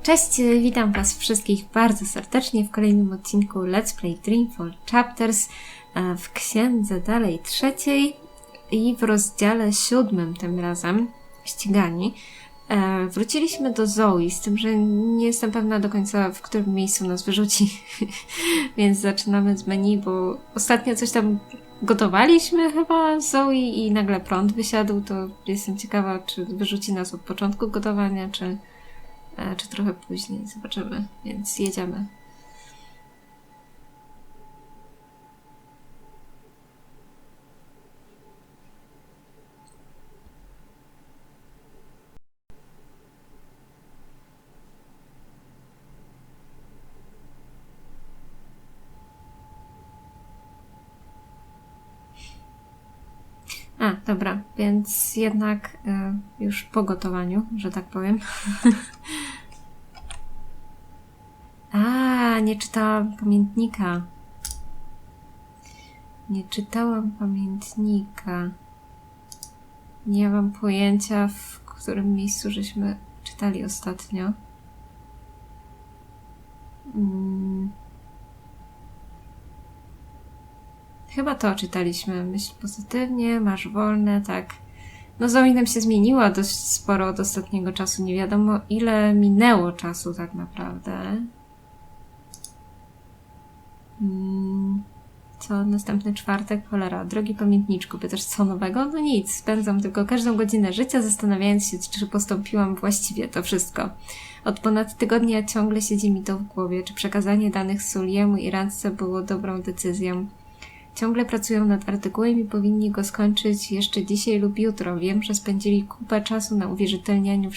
Cześć, witam Was wszystkich bardzo serdecznie w kolejnym odcinku Let's Play Dreamfall Chapters w księdze dalej 3 i w rozdziale 7 tym razem, Ścigani. Wróciliśmy do Zoe, z tym, że nie jestem pewna do końca, w którym miejscu nas wyrzuci, więc zaczynamy z menu, bo ostatnio coś tam gotowaliśmy chyba z Zoe i nagle prąd wysiadł, to jestem ciekawa, czy wyrzuci nas od początku gotowania, czy trochę później. Zobaczymy, więc jedziemy. Dobra, więc jednak już po gotowaniu, że tak powiem. Nie czytałam pamiętnika. Nie czytałam pamiętnika. Nie mam pojęcia, w którym miejscu żeśmy czytali ostatnio. Chyba to czytaliśmy. Myśl pozytywnie, masz wolne, tak. No Zoe nam się zmieniła dość sporo od ostatniego czasu. Nie wiadomo, ile minęło czasu tak naprawdę. Co? Następny czwartek? Cholera. Drogi pamiętniczku, pytasz co nowego? No nic, spędzam tylko każdą godzinę życia zastanawiając się, czy postąpiłam właściwie to wszystko. Od ponad tygodnia ciągle siedzi mi to w głowie, czy przekazanie danych Suliemu i Randce było dobrą decyzją. Ciągle pracują nad artykułem i powinni go skończyć jeszcze dzisiaj lub jutro. Wiem, że spędzili kupę czasu na uwierzytelnianiu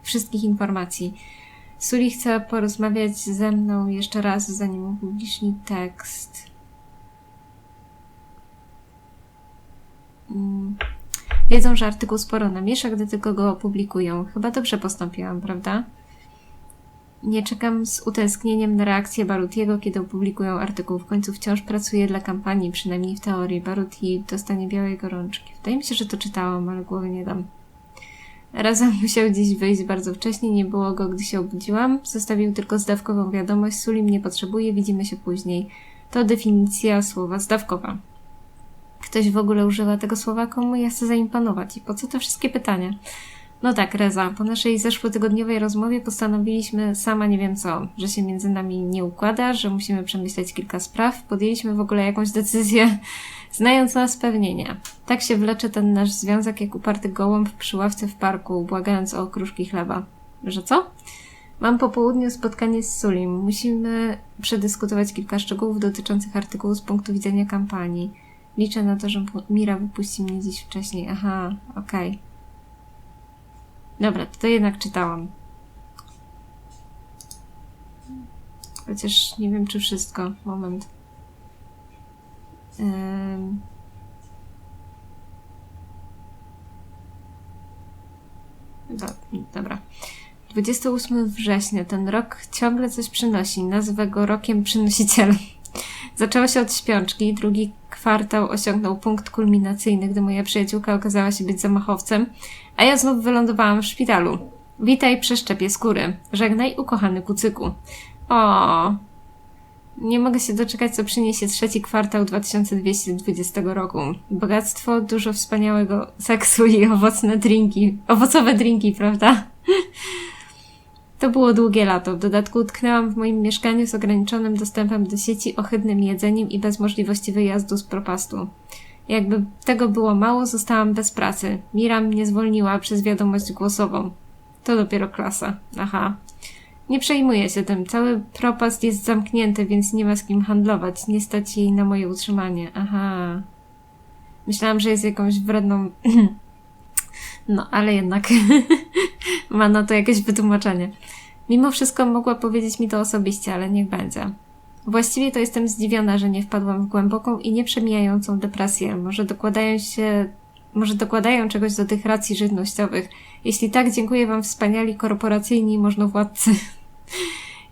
wszystkich informacji. Suli chce porozmawiać ze mną jeszcze raz, zanim upubliczni tekst. Wiedzą, że artykuł sporo namiesza, gdy tylko go opublikują. Chyba dobrze postąpiłam, prawda? Nie czekam z utęsknieniem na reakcję Barutiego, kiedy opublikują artykuł. W końcu wciąż pracuję dla kampanii, przynajmniej w teorii. Baruti dostanie białej gorączki. Wydaje mi się, że to czytałam, ale głowy nie dam. Razem musiał dziś wyjść bardzo wcześnie, nie było go, gdy się obudziłam. Zostawił tylko zdawkową wiadomość. Suli mnie potrzebuje, widzimy się później. To definicja słowa zdawkowa. Ktoś w ogóle używa tego słowa, komu ja chcę zaimponować? I po co te wszystkie pytania? No tak, Reza, po naszej zeszłotygodniowej rozmowie postanowiliśmy, sama nie wiem co, że się między nami nie układa, że musimy przemyśleć kilka spraw. Podjęliśmy w ogóle jakąś decyzję, znając nas pewnie nie. Tak się wlecze ten nasz związek jak uparty gołąb przy ławce w parku, błagając o okruszki chleba. Że co? Mam po południu spotkanie z Sulim. Musimy przedyskutować kilka szczegółów dotyczących artykułu z punktu widzenia kampanii. Liczę na to, że Mira wypuści mnie dziś wcześniej. Aha, okej. Dobra, to jednak czytałam. Chociaż nie wiem, czy wszystko. Moment. Dobra. 28 września. Ten rok ciągle coś przynosi. Nazwę go rokiem przynosiciela. Zaczęło się od śpiączki. Drugi kwartał osiągnął punkt kulminacyjny, gdy moja przyjaciółka okazała się być zamachowcem, a ja znów wylądowałam w szpitalu. Witaj, przeszczepie skóry. Żegnaj, ukochany kucyku. O, nie mogę się doczekać, co przyniesie trzeci kwartał 2220 roku. Bogactwo, dużo wspaniałego seksu i owocowe drinki, prawda? To było długie lato. W dodatku utknęłam w moim mieszkaniu z ograniczonym dostępem do sieci, ohydnym jedzeniem i bez możliwości wyjazdu z propastu. Jakby tego było mało, zostałam bez pracy. Mira mnie zwolniła przez wiadomość głosową. To dopiero klasa. Aha. Nie przejmuję się tym. Cały propast jest zamknięty, więc nie ma z kim handlować. Nie stać jej na moje utrzymanie. Aha. Myślałam, że jest jakąś wredną... No, ale jednak ma na to jakieś wytłumaczenie. Mimo wszystko mogła powiedzieć mi to osobiście, ale niech będzie. Właściwie to jestem zdziwiona, że nie wpadłam w głęboką i nieprzemijającą depresję. Może dokładają czegoś do tych racji żywnościowych. Jeśli tak, dziękuję wam wspaniali korporacyjni możnowładcy.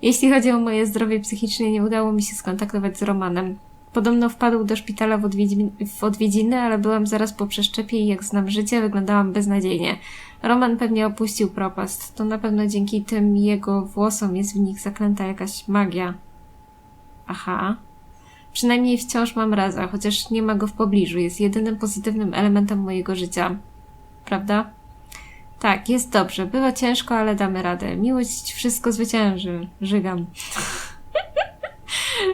Jeśli chodzi o moje zdrowie psychiczne, nie udało mi się skontaktować z Romanem. Podobno wpadł do szpitala w odwiedziny, ale byłam zaraz po przeszczepie i jak znam życie, wyglądałam beznadziejnie. Roman pewnie opuścił propast. To na pewno dzięki tym jego włosom jest w nich zaklęta jakaś magia. Aha. Przynajmniej wciąż mam Raza, chociaż nie ma go w pobliżu. Jest jedynym pozytywnym elementem mojego życia. Prawda? Tak, jest dobrze. Bywa ciężko, ale damy radę. Miłość wszystko zwycięży. Żygam.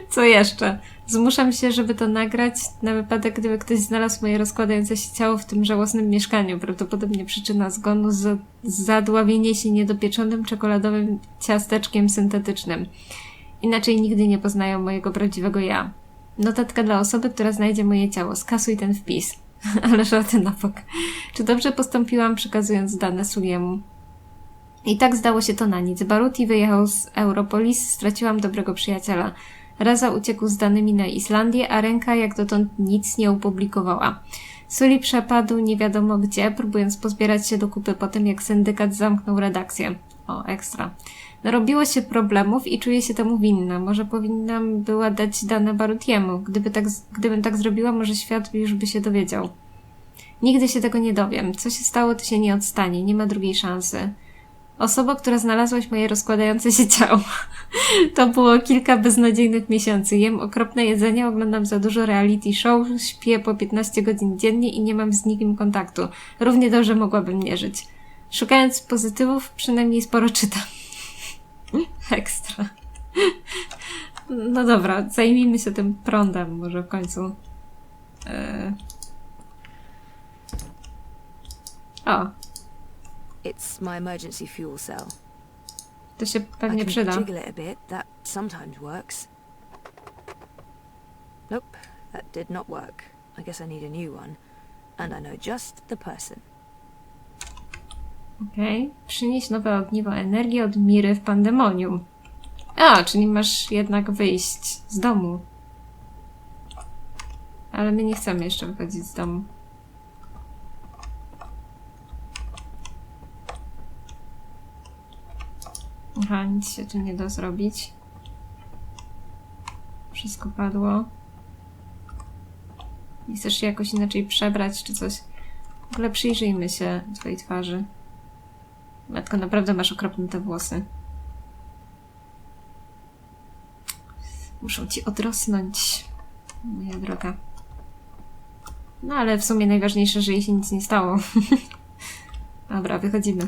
Co jeszcze? Zmuszam się, żeby to nagrać na wypadek, gdyby ktoś znalazł moje rozkładające się ciało w tym żałosnym mieszkaniu. Prawdopodobnie przyczyna zgonu zadławienie się niedopieczonym czekoladowym ciasteczkiem syntetycznym. Inaczej nigdy nie poznają mojego prawdziwego ja. Notatka dla osoby, która znajdzie moje ciało. Skasuj ten wpis. Ale żarty na bok. Czy dobrze postąpiłam, przekazując dane Suliemu? I tak zdało się to na nic. Baruti wyjechał z Europolis, straciłam dobrego przyjaciela. Raza uciekł z danymi na Islandię, a ręka jak dotąd nic nie opublikowała. Suli przepadł nie wiadomo gdzie, próbując pozbierać się do kupy po tym, jak syndykat zamknął redakcję. O, ekstra. Narobiło się problemów i czuję się temu winna. Może powinnam była dać dane Barutiemu. Gdybym tak zrobiła, może świat już by się dowiedział. Nigdy się tego nie dowiem. Co się stało, to się nie odstanie. Nie ma drugiej szansy. Osoba, która znalazłaś moje rozkładające się ciało. To było kilka beznadziejnych miesięcy. Jem okropne jedzenie, oglądam za dużo reality show, śpię po 15 godzin dziennie i nie mam z nikim kontaktu. Równie dobrze mogłabym nie żyć. Szukając pozytywów, przynajmniej sporo czytam. Ekstra. No dobra, zajmijmy się tym prądem może w końcu. O. It's my emergency fuel cell. To się pewnie przyda. Jiggle it a bit. That sometimes works. Nope, that did not work. I guess I need a new one. And I know just the person. Okej. Przynieś nowe ogniwo energii od Miry w pandemonium. A, czyli masz jednak wyjść z domu. Ale my nie chcemy jeszcze wychodzić z domu. Aha, nic się tu nie da zrobić. Wszystko padło. Nie chcesz się jakoś inaczej przebrać czy coś? W ogóle przyjrzyjmy się twojej twarzy. Matko, naprawdę masz okropne te włosy. Muszą ci odrosnąć, moja droga. No ale w sumie najważniejsze, że jej się nic nie stało. Dobra, wychodzimy.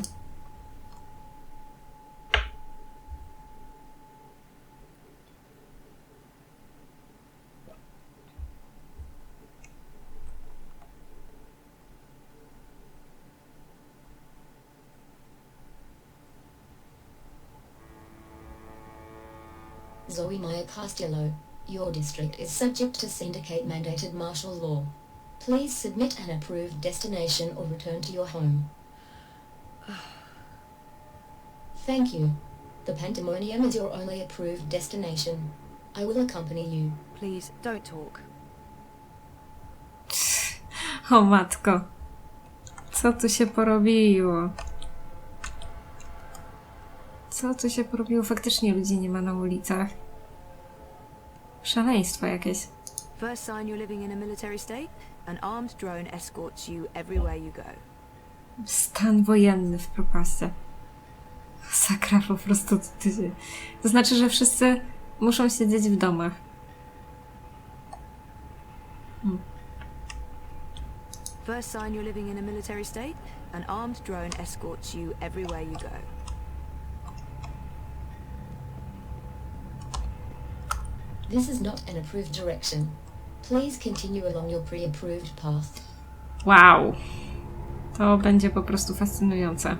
Zoe Maya Castello, your district is subject to syndicate-mandated martial law. Please submit an approved destination or return to your home. Thank you. The Pandemonium is your only approved destination. I will accompany you. Please, don't talk. O matko. Co tu się porobiło? Co tu się porobiło? Faktycznie ludzi nie ma na ulicach. Szaleństwo jakieś. First sign you're living in a military state, an armed drone escorts you everywhere you go. Stan wojenny w propaście. Sakra po prostu. To znaczy, że wszyscy muszą siedzieć w domach. First sign you're living in a military state, an armed drone escorts you everywhere you go. This is not an approved direction. Please continue along your pre-approved path. Wow. To będzie po prostu fascynujące.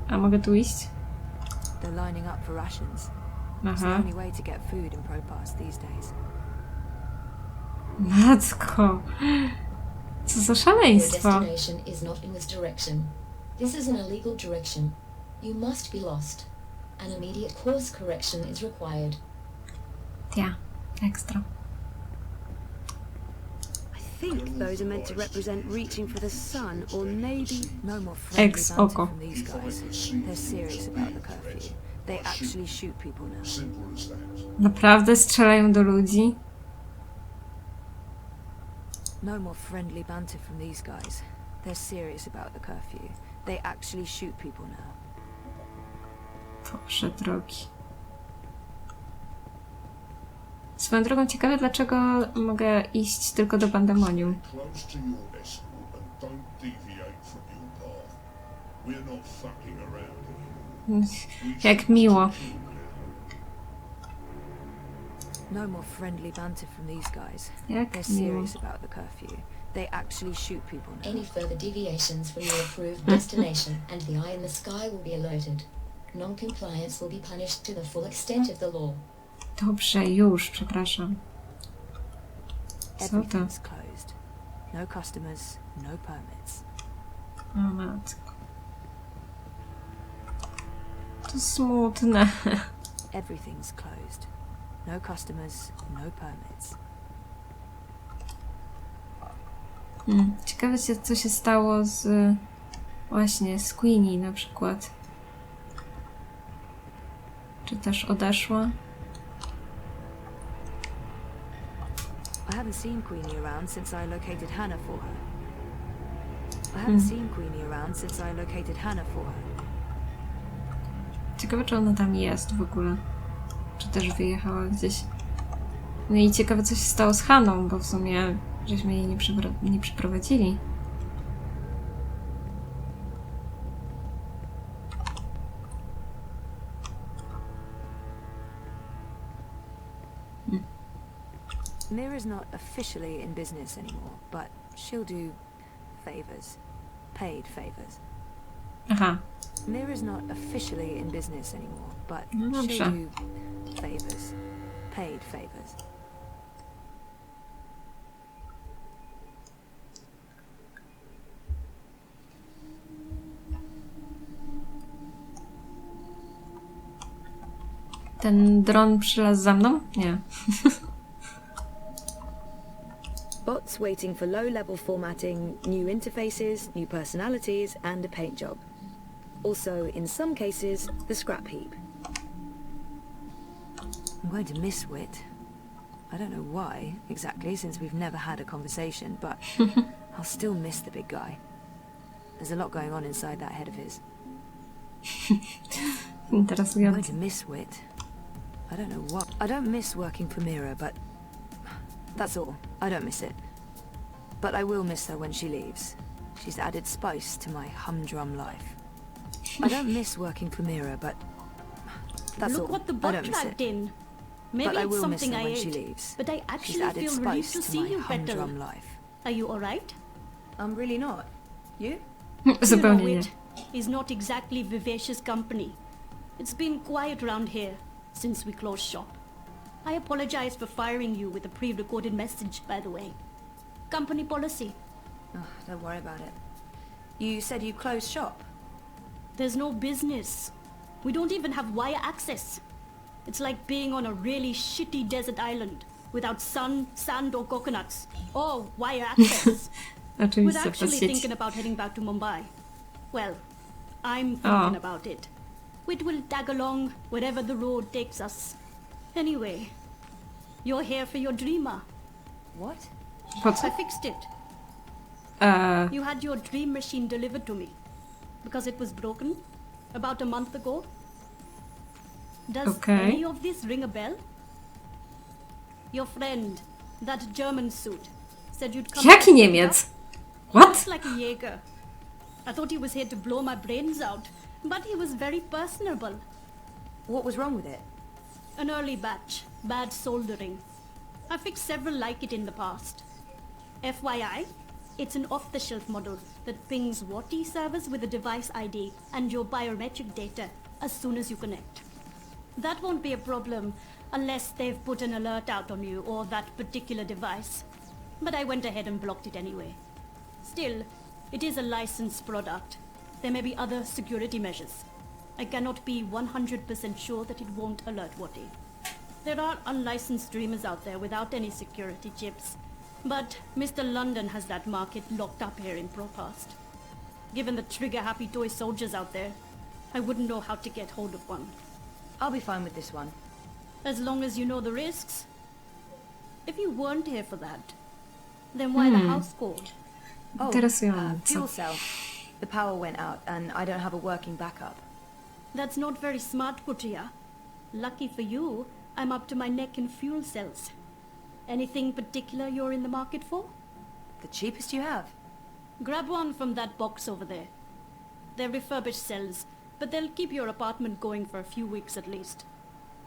A mogę tu iść? They're lining up for rations. It's the Aha. only way to get food in Propass these days. Matko. Co za Your szaleństwo. destination is not in this direction. This is an illegal direction. You must be lost. An immediate course correction is required. Ja. Ekstra. I think those are meant to represent reaching for the sun, or maybe no more friendly Ex banter oko. from these guys. They're serious about the curfew. They actually shoot people now. Simple as that. Naprawdę strzelają do ludzi? No more friendly banter from these guys. They're serious about the curfew. They actually shoot people now. Boże drogi. Swoją drogą ciekawe, dlaczego mogę iść tylko do pandemonium. Close to your escort and don't deviate from your path. We're not fucking around here. Jak miło. No more friendly banter from these guys. Jak They're miło. serious about the curfew. They actually shoot people now. Any further deviations from your approved destination and the eye in the sky will be alerted. Non-compliance will be punished to the full extent of the law. Dobrze, już, przepraszam. Co to? Everything's closed. No customers, no permits. O matko. To smutne. Everything's closed. No customers, no permits. Ciekawe, co się stało z... Właśnie, z Queenie na przykład. Czy też odeszła? I haven't seen Queenie around since I located Hannah for her. I haven't seen Queenie around since I located Hannah for her. Ciekawe, czy ona tam jest w ogóle. Czy też wyjechała gdzieś. No i ciekawe, co się stało z Hanną, bo w sumie żeśmy jej nie przyprowadzili. Mira's not officially in business anymore, but she'll do favors. Paid favors. Aha, Mira's not officially in business anymore, but No dobrze. she'll do favors. Paid favors. ten dron przylazł za mną? Nie. Bots waiting for low-level formatting, new interfaces, new personalities, and a paint job. Also, in some cases, the scrap heap. I'm going to miss Wit. I don't know why, exactly, since we've never had a conversation, but I'll still miss the big guy. There's a lot going on inside that head of his. I'm going Interesujące. to miss Wit. I don't know what. I don't miss working for Mira, but that's all. I don't miss it. But I will miss her when she leaves. She's added spice to my humdrum life. I don't miss working for Mira, but that's Look all. what the I bot don't miss dragged it. in. Maybe But I it's will miss something her I when she ate. leaves. But I She's actually added feel relieved spice to to see my you better. humdrum life. Are you alright? I'm really not. You? Zupełnie you nie. know, it is not exactly vivacious company. It's been quiet around here since we closed shop. I apologize for firing you with a pre-recorded message, by the way. Company policy. Oh, don't worry about it. You said you closed shop. There's no business. We don't even have wire access. It's like being on a really shitty desert island without sun, sand or coconuts. Or wire access. We're Oczywiście, actually patrzcie. thinking about heading back to Mumbai. Well, I'm thinking Oh. about it. It will tag along wherever the road takes us. Anyway, you're here for your dreamer. What? Po I co? fixed it. Eee, You had your dream machine delivered to me because it was broken about a month ago. Does Okay. any of this ring a bell? Your friend, that German suit, said you'd come. jaki back Niemiec? up. What? Just like a Jaeger. I thought he was here to blow my brains out, but he was very personable. What was wrong with it? An early batch, bad soldering. I fixed several like it in the past. FYI, it's an off-the-shelf model that pings WATI servers with a device ID and your biometric data as soon as you connect. That won't be a problem unless they've put an alert out on you or that particular device. But I went ahead and blocked it anyway. Still, it is a licensed product. There may be other security measures. I cannot be 100% sure that it won't alert WATI. There are unlicensed streamers out there without any security chips. But Mr. London has that market locked up here in Procast. Given the trigger-happy toy soldiers out there, I wouldn't know how to get hold of one. I'll be fine with this one. as long as you know the risks. If you weren't here for that, then why the house call? Interesujące. Fuel cell. The power went out and I don't have a working backup. That's not very smart, Kutia. Lucky for you, I'm up to my neck in fuel cells. Anything particular you're in the market for? The cheapest you have. Grab one from that box over there. They're refurbished cells, but they'll keep your apartment going for a few weeks at least.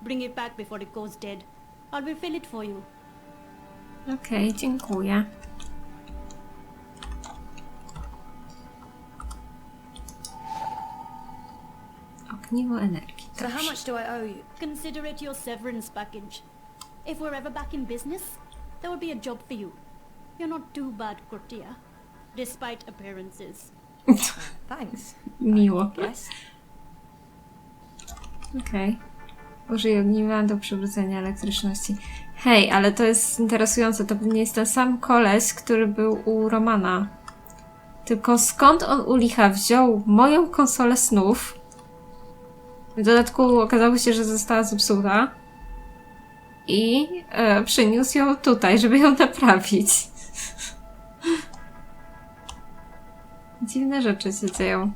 Bring it back before it goes dead. I'll refill it for you. Okej, dziękuję. Ogniwo energii. So how much do I owe you? Consider it your severance package. If we're ever back in business, there will be a job for you. You're not too bad, Kurtia, despite appearances. Thanks. Miło. Yes. Okej. Użyję ogniwa do przywrócenia elektryczności. Hej, ale to jest interesujące. To nie jest ten sam koleś, który był u Romana. Tylko skąd on u licha wziął moją konsolę snów? W dodatku okazało się, że została zepsuta. I przyniósł ją tutaj, żeby ją naprawić. Dziwne rzeczy się dzieją.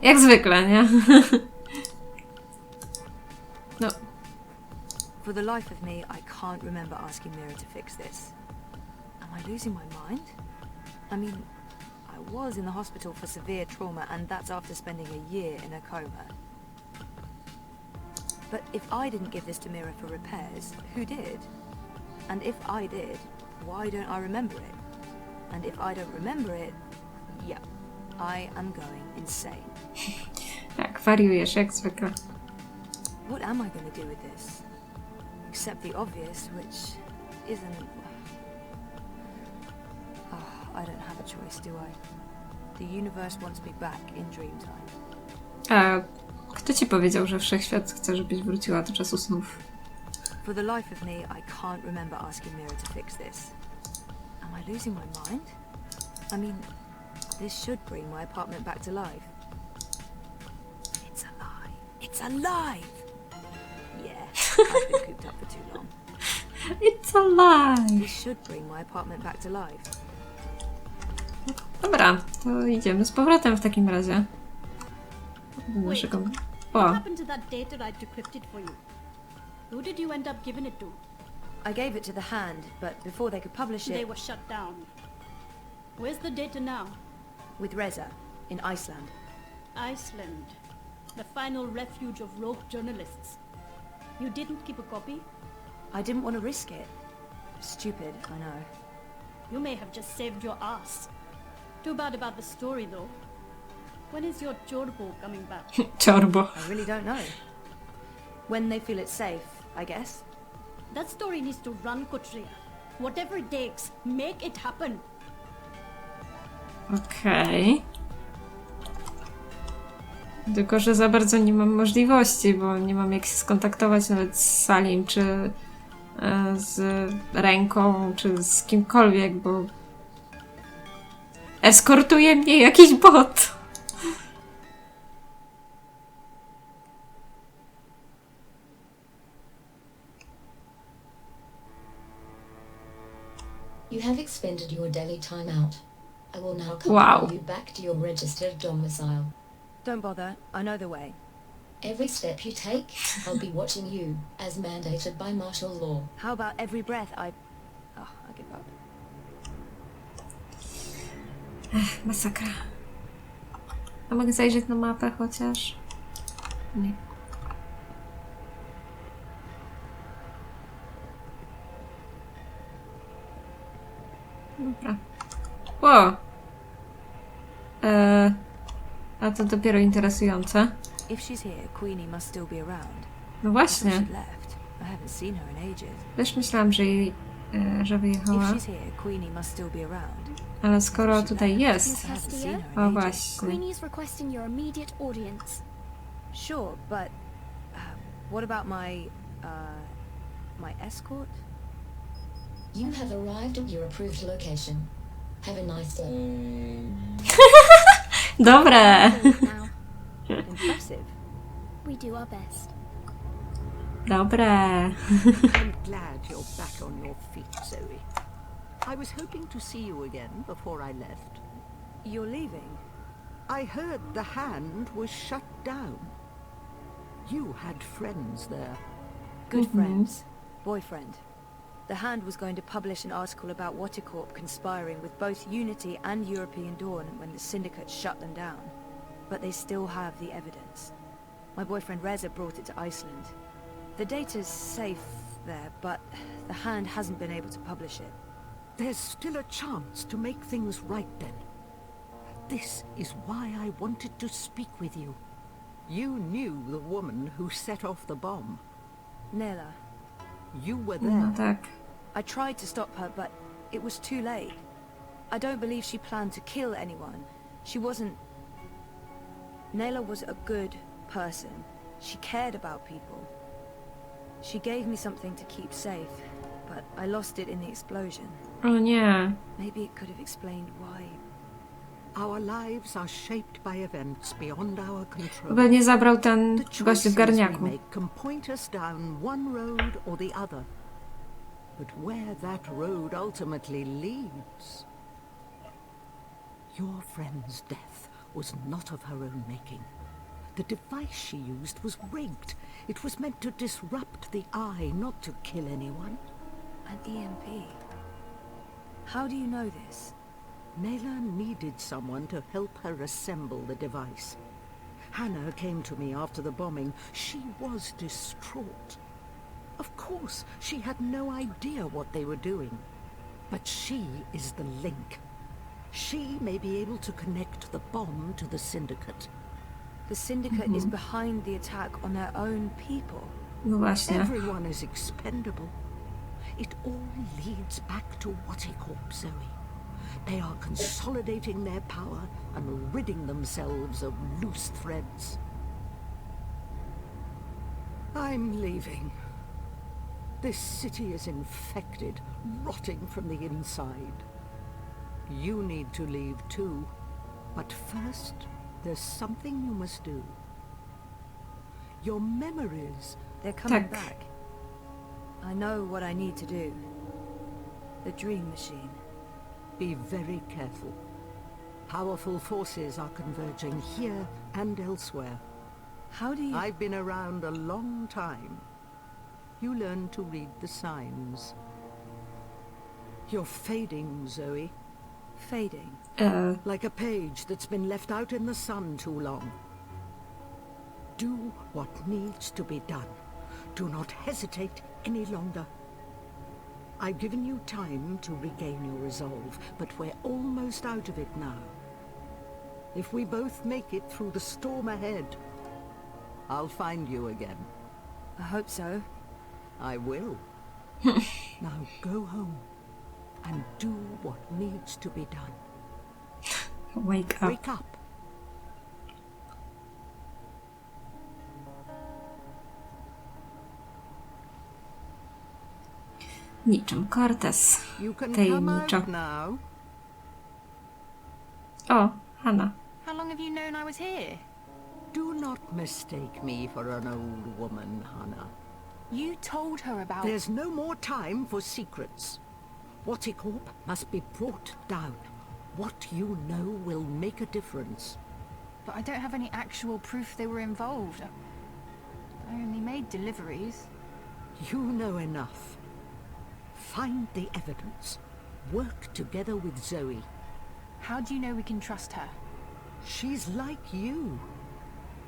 Jak zwykle, nie? No. For the life of me, I can't remember asking Mira to fix this. Am I losing my mind? I mean, I was in the hospital for severe trauma, and that's after spending a year in a coma. But if I didn't give this to Mira for repairs, who did? And if I did, why don't I remember it? And if I don't remember it, yeah, I am going insane. Tak, wariujesz, jak zwykle. What am I going to do with this? Except the obvious, which isn't... Oh, I don't have a choice, do I? The universe wants me back in Dreamtime. A kto ci powiedział, że wszechświat chce, żebyś wróciła do czasu snów? For the life of me, I can't remember asking Mira to fix this. Am I losing my mind? I mean, this should bring my apartment back to life. It's alive. It's alive! Yeah, I've been cooped up for too long. It's alive! This should bring my apartment back to life. Dobra, to idziemy z powrotem w takim razie. Do naszego... What O, happened to that data I decrypted for you? Who did you end up giving it to? I gave it to the Hand, but before they could publish They it... were shut down. Where's the data now? with Reza, in Iceland. Iceland. The final refuge of rogue journalists. You didn't keep a copy? I didn't want to risk it. Stupid, I know. You may have just saved your ass. Too bad about the story, though. When is your Chorbo coming back? ciorbo. I really don't know. When they feel it's safe, I guess. That story needs to run, Kotria. Whatever it takes, make it happen. Okej. Tylko, że za bardzo nie mam możliwości, bo nie mam jak się skontaktować nawet z Salim, czy z Ręką, czy z kimkolwiek, bo eskortuje mnie jakiś bot. You have expended your daily timeout. I will now accompany Wow. you back to your registered domicile. Don't bother, I know the way. Every step you take, I'll be watching you, as mandated by martial law. How about every breath I give up. Masakra. A mogę zajrzeć na mapę chociaż? Nie. Dobra. Ło! A to dopiero interesujące. If she's here, Queenie must still be around. No I thought właśnie. she'd left. I haven't seen her in ages. Też myślałam, że jej, że If wyjechała. she's here, Queenie must still be around. Ale skoro tutaj jest. I haven't seen her in O ages. właśnie. Queenie's requesting your immediate audience. Sure, but what about my escort? You have arrived at your approved location. Have a nice day. Dobre! Now, Impressive. we do our best. Dobre. I'm glad you're back on your feet, Zoe. I was hoping to see you again before I left. You're leaving? I heard the Hand was shut down. You had friends there. Good friends. Boyfriend. The Hand was going to publish an article about Watticorp conspiring with both Unity and European Dawn when the Syndicate shut them down. But they still have the evidence. My boyfriend Reza brought it to Iceland. The data's safe there, but the Hand hasn't been able to publish it. There's still a chance to make things right then. This is why I wanted to speak with you. You knew the woman who set off the bomb. Nela. You were there. No tak. I tried to stop her, but it was too late. I don't believe she planned to kill anyone. She wasn't... Nela was a good person. She cared about people. She gave me something to keep safe, but I lost it in the explosion. O nie. Maybe it could have explained why. Our lives are shaped by events beyond our control. Chyba nie zabrał ten The gość w choices we garniaku. make can point us down one road or the other. But where that road ultimately leads... Your friend's death was not of her own making. The device she used was rigged. It was meant to disrupt the eye, not to kill anyone. An EMP. How do you know this? Nela needed someone to help her assemble the device. Hannah came to me after the bombing. She was distraught. Of course, she had no idea what they were doing. But she is the link. She may be able to connect the bomb to the Syndicate. The Syndicate is behind the attack on their own people. No właśnie. Everyone is expendable. It all leads back to Watticorp, Zoe. They are consolidating their power and ridding themselves of loose threads. I'm leaving. This city is infected, rotting from the inside. You need to leave too. But first, there's something you must do. Your memories... They're coming Tak. back. I know what I need to do. The dream machine. Be very careful. Powerful forces are converging here and elsewhere. How do you... I've been around a long time. You learn to read the signs. You're fading, Zoe. Fading. Like a page that's been left out in the sun too long. Do what needs to be done. Do not hesitate any longer. I've given you time to regain your resolve, but we're almost out of it now. If we both make it through the storm ahead, I'll find you again. I hope so. I will. Now go home and do what needs to be done. Wake up. Wake up. Niczym Cortez. You can come Tajemniczo. out now. O, Hanna. How long have you known I was here? Do not mistake me for an old woman, Hannah. You told her about... There's no more time for secrets. Watticorp must be brought down. What you know will make a difference. But I don't have any actual proof they were involved. I only made deliveries. You know enough. Find the evidence. Work together with Zoe. How do you know we can trust her? She's like you.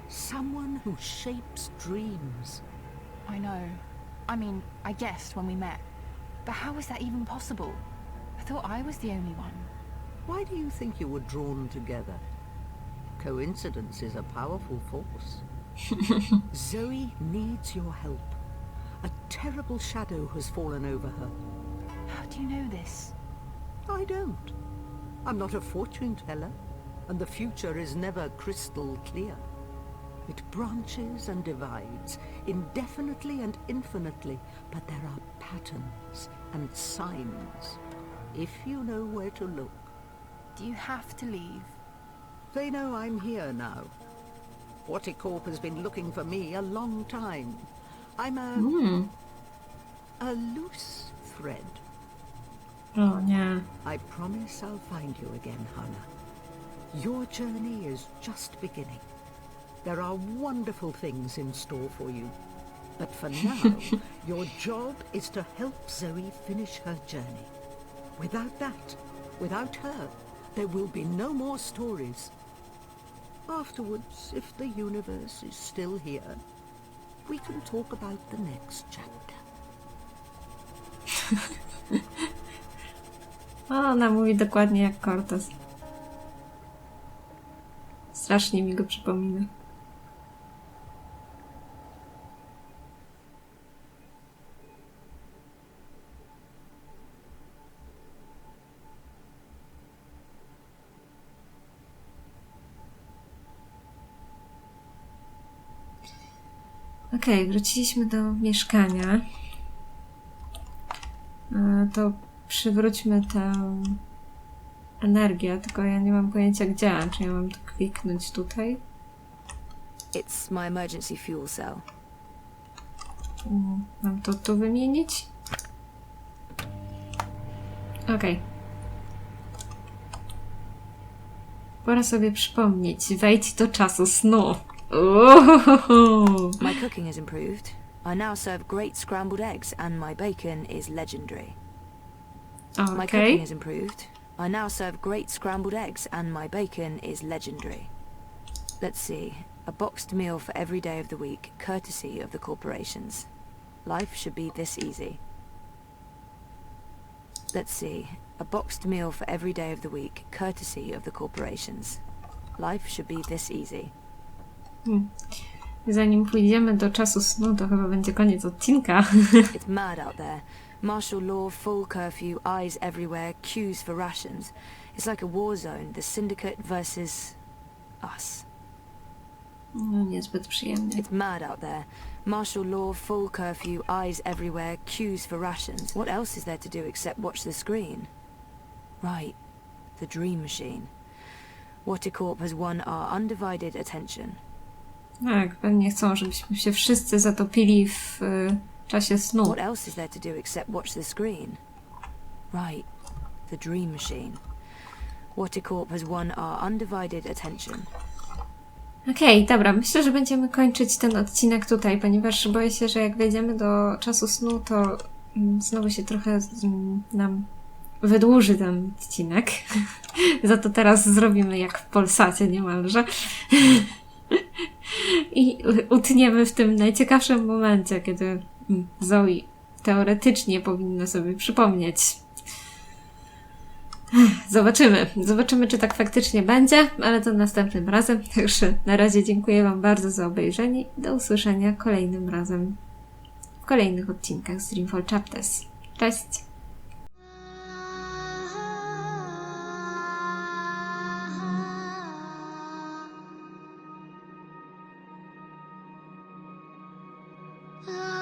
Someone who shapes dreams. I know. I mean, I guessed when we met. But how is that even possible? I thought I was the only one. Why do you think you were drawn together? Coincidence is a powerful force. Zoe needs your help. A terrible shadow has fallen over her. How do you know this? I don't. I'm not a fortune teller, and the future is never crystal clear. It branches and divides, indefinitely and infinitely, but there are patterns and signs, if you know where to look. Do you have to leave? They know I'm here now. Watticorp has been looking for me a long time. I'm a loose thread. O nie. I promise I'll find you again, Hannah. Your journey is just beginning. There are wonderful things in store for you. But for now, your job is to help Zoe finish her journey. Without that, without her, there will be no more stories. Afterwards, if the universe is still here, we can talk about the next chapter. Ona mówi dokładnie jak Cortez. Strasznie mi go przypomina. Okej, wróciliśmy do mieszkania. To przywróćmy tę energię, tylko ja nie mam pojęcia gdzie. Czy ja mam to kliknąć tutaj? It's my emergency fuel cell. Mam to tu wymienić? Okej. Pora sobie przypomnieć. Wejdź do czasu snu. My cooking has improved. I now serve great scrambled eggs and my bacon is legendary. My cooking has improved. I now serve great scrambled eggs and my bacon is legendary. Let's see. A boxed meal for every day of the week, courtesy of the corporations. Life should be this easy. Let's see. A boxed meal for every day of the week, courtesy of the corporations. Life should be this easy. Zanim pójdziemy do czasu snu, to chyba będzie koniec odcinka. It's mad out there. Martial law, full curfew, eyes everywhere, queues for rations. It's like a war zone, the syndicate versus us. No, niezbyt przyjemnie. It's mad out there. Martial law, full curfew, eyes everywhere, queues for rations. What else is there to do except watch the screen? Right. The dream machine. Waticorp has won our undivided attention. Tak, pewnie chcą, żebyśmy się wszyscy zatopili w czasie snu. What else is there to do except watch the screen? Right. The dream machine. Waticorp has won our undivided attention. Okej, dobra, myślę, że będziemy kończyć ten odcinek tutaj, ponieważ boję się, że jak wejdziemy do czasu snu, to znowu się trochę nam wydłuży ten odcinek. Za to teraz zrobimy jak w Polsacie niemalże. I utniemy w tym najciekawszym momencie, kiedy Zoe teoretycznie powinna sobie przypomnieć. Zobaczymy, czy tak faktycznie będzie, ale to następnym razem. Także na razie dziękuję Wam bardzo za obejrzenie i do usłyszenia kolejnym razem w kolejnych odcinkach z Dreamfall Chapters. Cześć! Ah